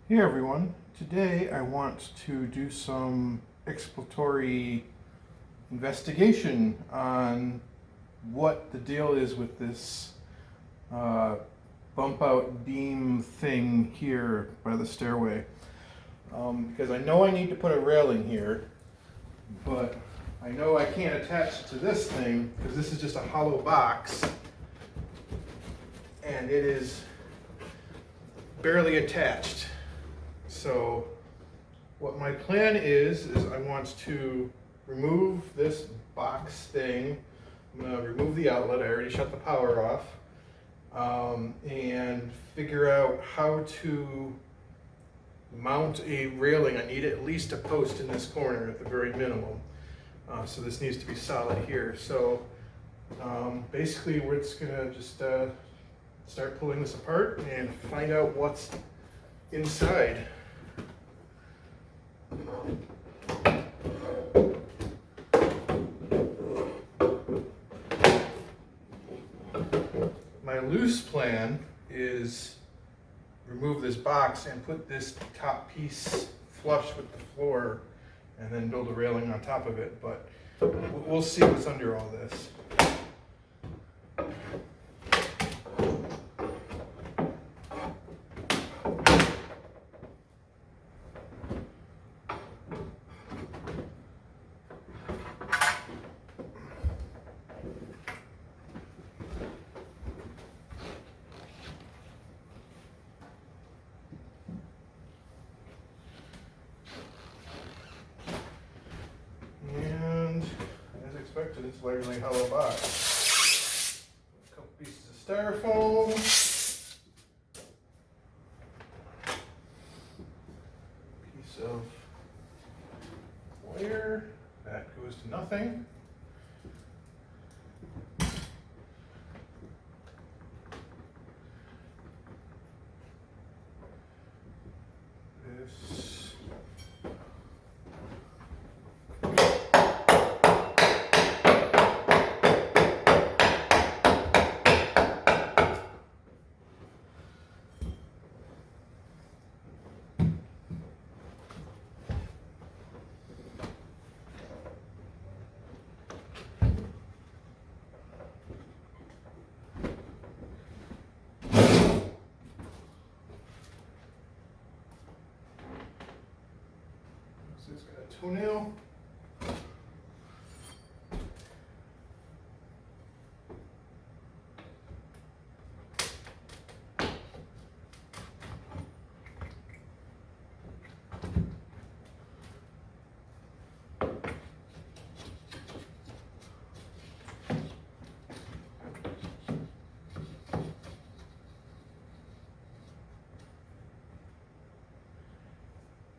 Hey everyone, today I want to do some exploratory investigation on what the deal is with this bump out beam thing here by the stairway. Because I know I need to put a railing here, but I know I can't attach it to this thing because this is just a hollow box and it is barely attached. So what my plan is I want to remove this box thing. I'm going to remove the outlet. I already shut the power off. And figure out how to mount a railing. I need at least a post in this corner at the very minimum. So this needs to be solid here. So basically we're just going to just start pulling this apart and find out what's inside. My loose plan is remove this box and put this top piece flush with the floor and then build a railing on top of it, but we'll see what's under all this. It's largely hollow box. A couple pieces of styrofoam. Piece of wire. That goes to nothing. This. It's got a toenail.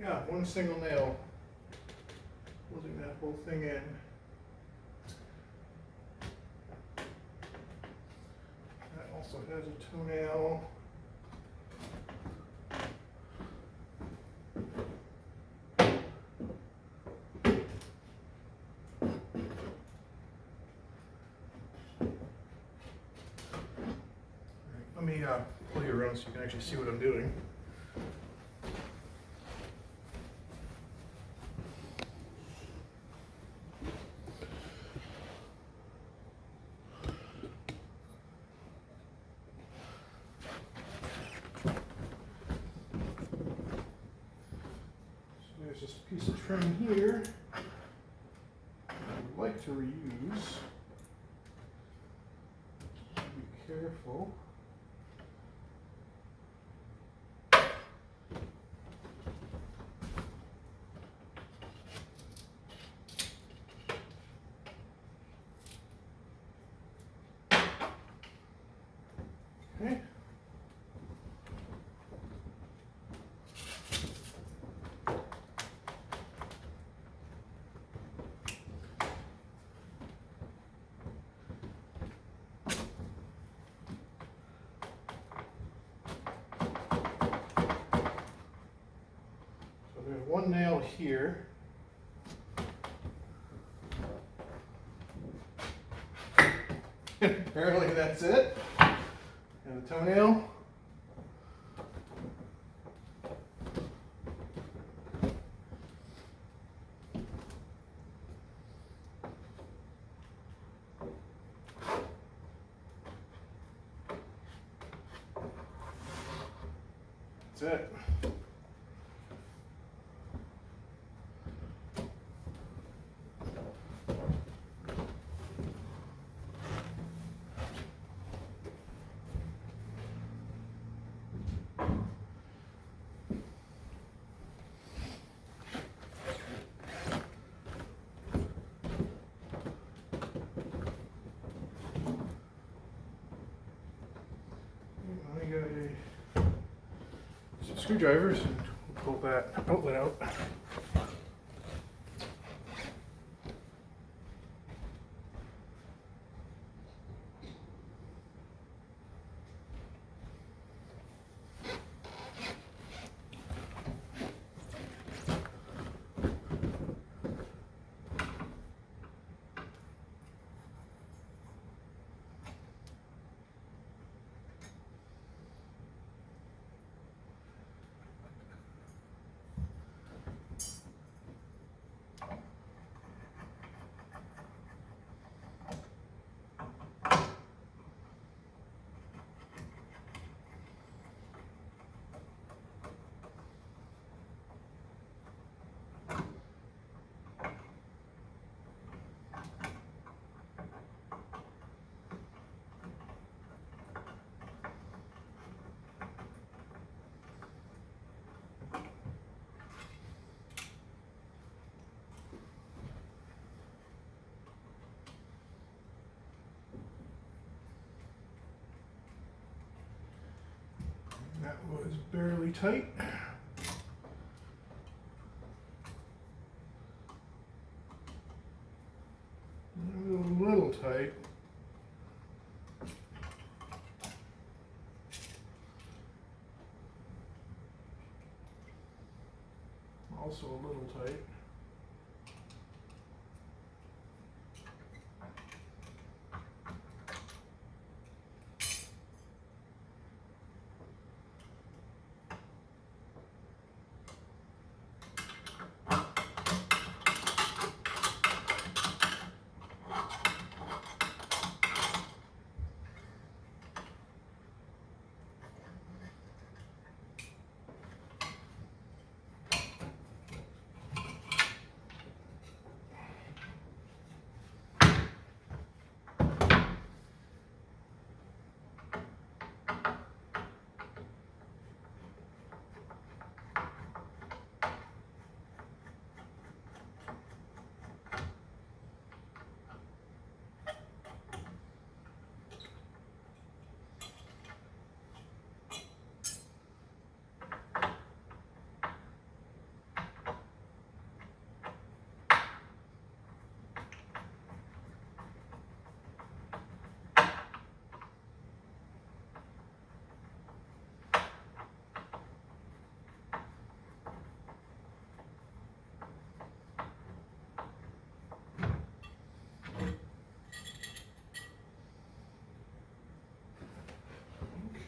Yeah, one single nail holding that whole thing in. That also has a toenail. Let me pull you around so you can actually see what I'm doing. There's just a piece of trim here I would like to reuse. Be careful. Okay. There's one nail here. Apparently that's it. And a toenail. That's it. I got some screwdrivers and we'll pull that outlet out. That was barely tight. A little tight. Also a little tight.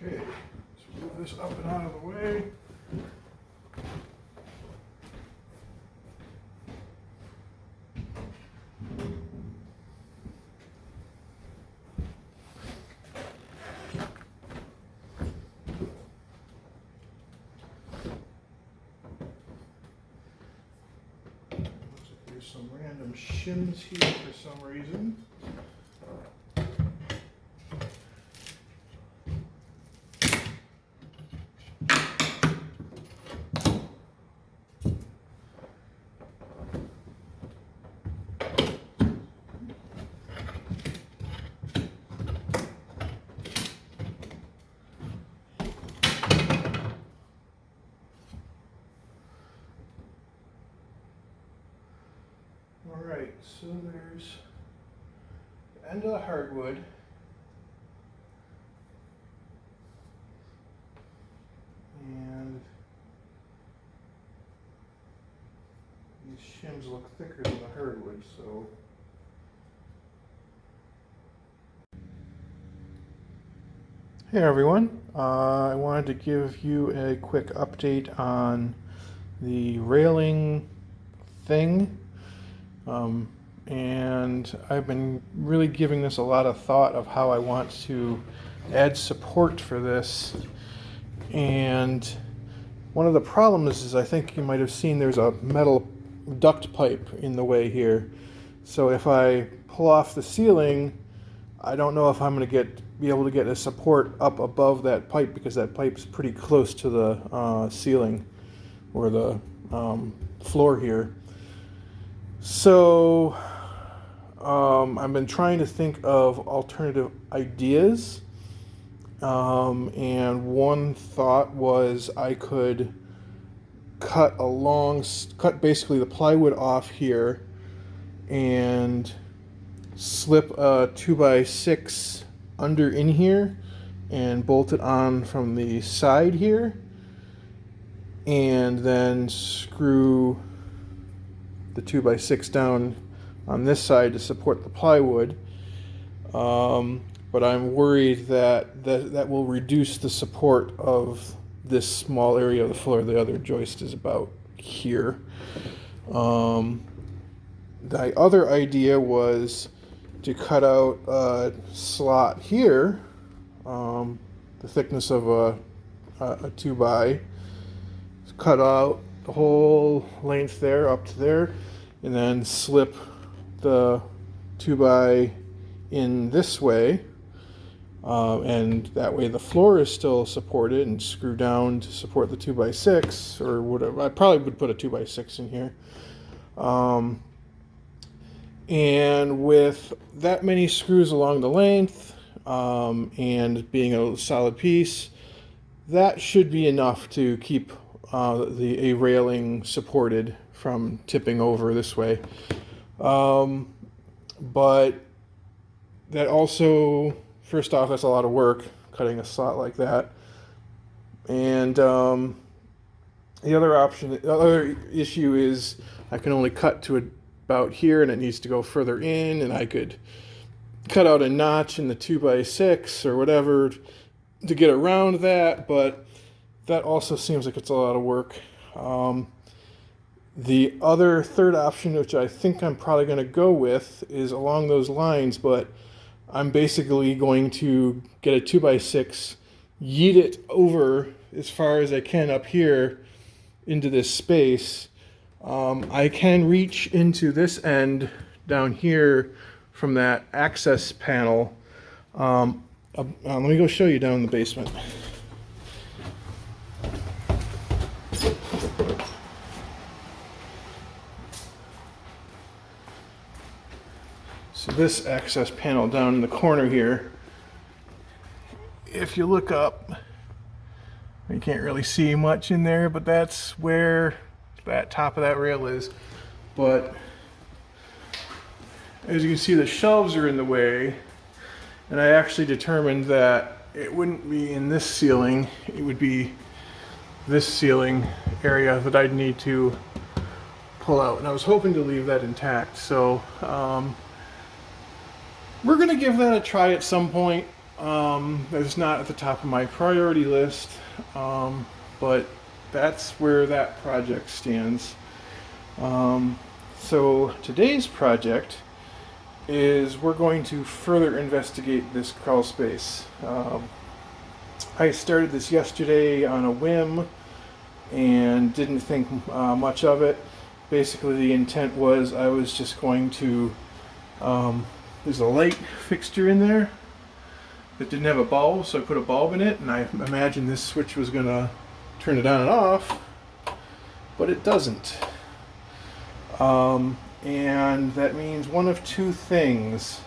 Okay, let's move this up and out of the way. Looks like there's some random shims here for some reason. Alright, so there's the end of the hardwood. And these shims look thicker than the hardwood, so. Hey everyone, I wanted to give you a quick update on the railing thing. And I've been really giving this a lot of thought of how I want to add support for this. And One of the problems is I think you might have seen there's a metal duct pipe in the way here. So if I pull off the ceiling, I don't know if I'm going to be able to get a support up above that pipe, because that pipe's pretty close to the ceiling or the floor here. So I've been trying to think of alternative ideas. And one thought was I could cut basically the plywood off here and slip a 2x6 under in here and bolt it on from the side here, and then screw the 2x6 down on this side to support the plywood. But I'm worried that will reduce the support of this small area of the floor. The other joist is about here. The other idea was to cut out a slot here, the thickness of a 2x, cut out the whole length there up to there, and then slip the 2x in this way. And that way the floor is still supported, and screw down to support the 2x6 or whatever. I probably would put a 2x6 in here. And with that many screws along the length, and being a solid piece, that should be enough to keep a railing supported from tipping over this way. But that also, first off, that's a lot of work, cutting a slot like that. And the other issue is I can only cut to about here, and it needs to go further in, and I could cut out a notch in the 2x6 or whatever to get around that, but that also seems like it's a lot of work. The other third option, which I think I'm probably going to go with, is along those lines, but I'm basically going to get a 2x6, yeet it over as far as I can up here into this space. I can reach into this end down here from that access panel. Let me go show you down in the basement. So this access panel down in the corner here, if you look up, you can't really see much in there, but that's where that top of that rail is. But as you can see, the shelves are in the way, and I actually determined that it wouldn't be in this ceiling, it would be this ceiling area that I'd need to pull out, and I was hoping to leave that intact. So we're going to give that a try at some point. It's not at the top of my priority list, but that's where that project stands. So today's project is we're going to further investigate this crawl space. I started this yesterday on a whim and didn't think much of it. Basically, the intent was I was just going to there's a light fixture in there that didn't have a bulb, so I put a bulb in it, and I imagined this switch was going to turn it on and off, but it doesn't. And that means one of two things.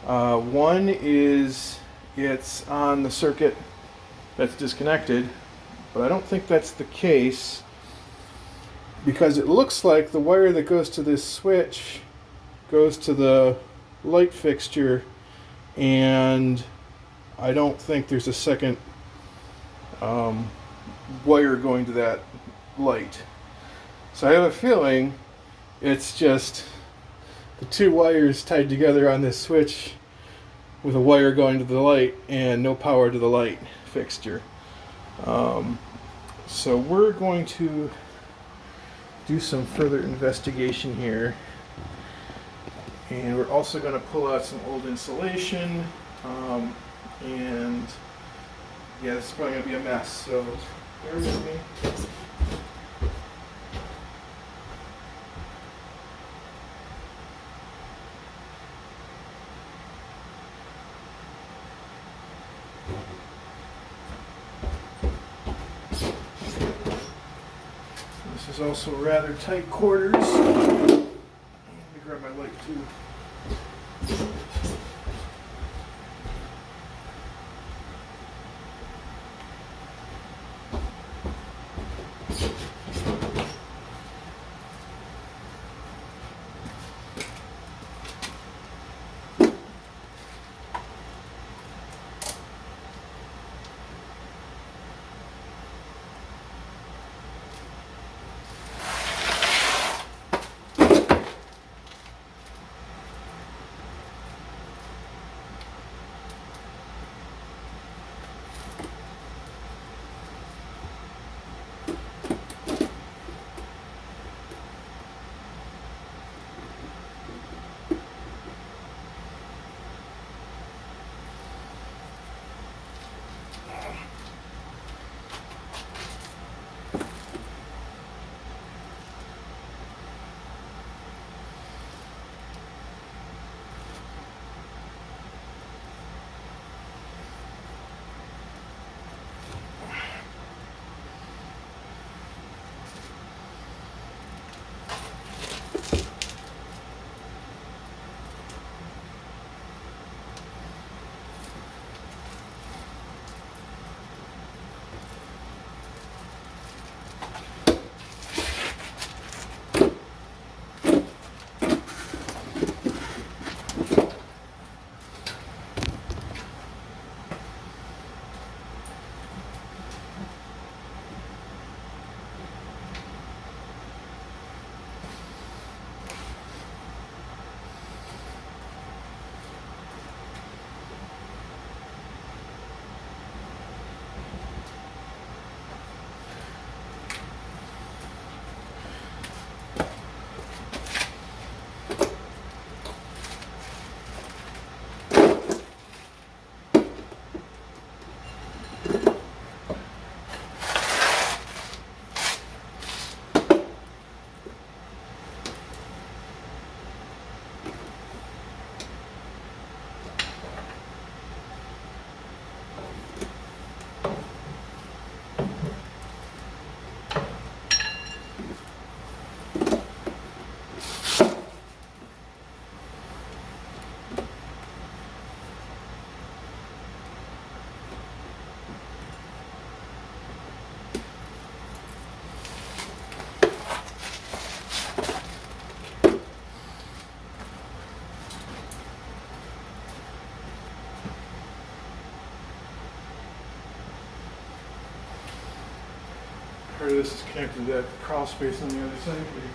One is it's on the circuit that's disconnected, but I don't think that's the case, because it looks like the wire that goes to this switch goes to the light fixture, and I don't think there's a second wire going to that light. So I have a feeling it's just the two wires tied together on this switch with a wire going to the light and no power to the light fixture. So we're going to do some further investigation here. And we're also going to pull out some old insulation, and yeah, this is probably going to be a mess, so Bear with me. This is also rather tight quarters. Let me grab my light too. Part of this is connected to that crawl space on the other side here.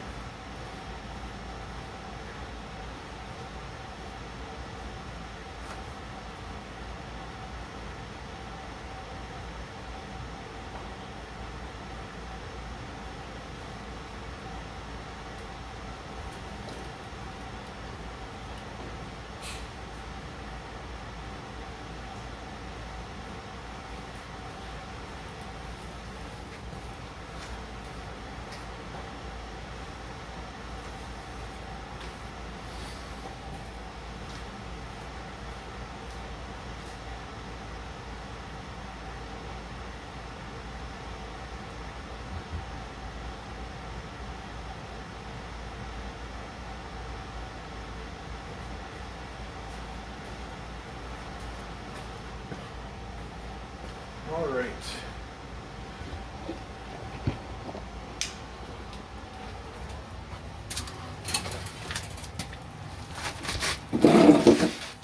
All right.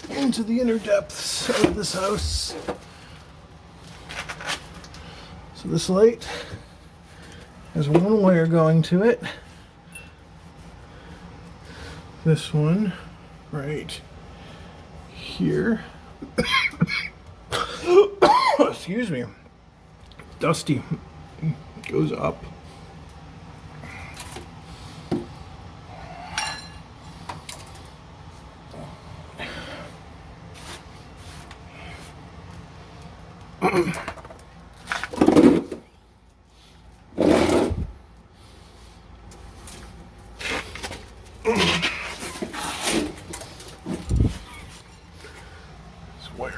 Into the inner depths of this house. So this light has one wire going to it. This one right here. Excuse me. Dusty. Goes up.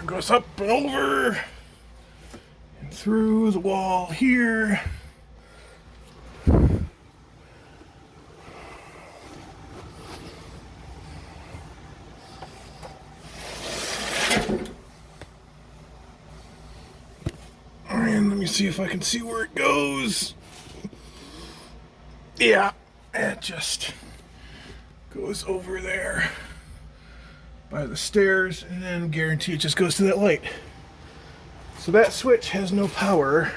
goes up and over and through the wall here. And let me see if I can see where it goes. Yeah, it just goes over there by the stairs, and then guarantee it just goes to that light. So that switch has no power.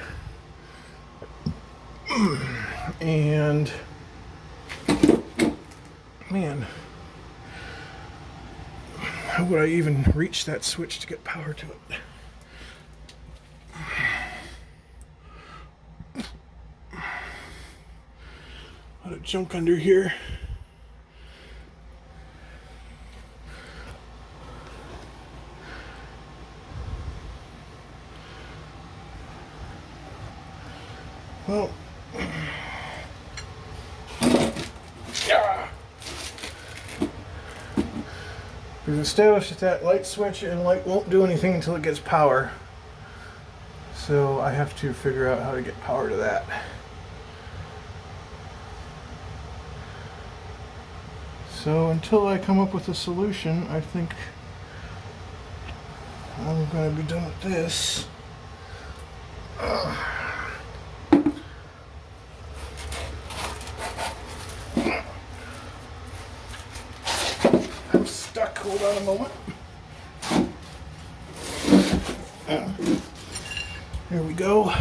And man, how would I even reach that switch to get power to it? A lot of junk under here. Well, we've established that that light switch and light won't do anything until it gets power. So I have to figure out how to get power to that. So until I come up with a solution, I think I'm going to be done with this. I'm stuck. Hold on a moment. Here we go.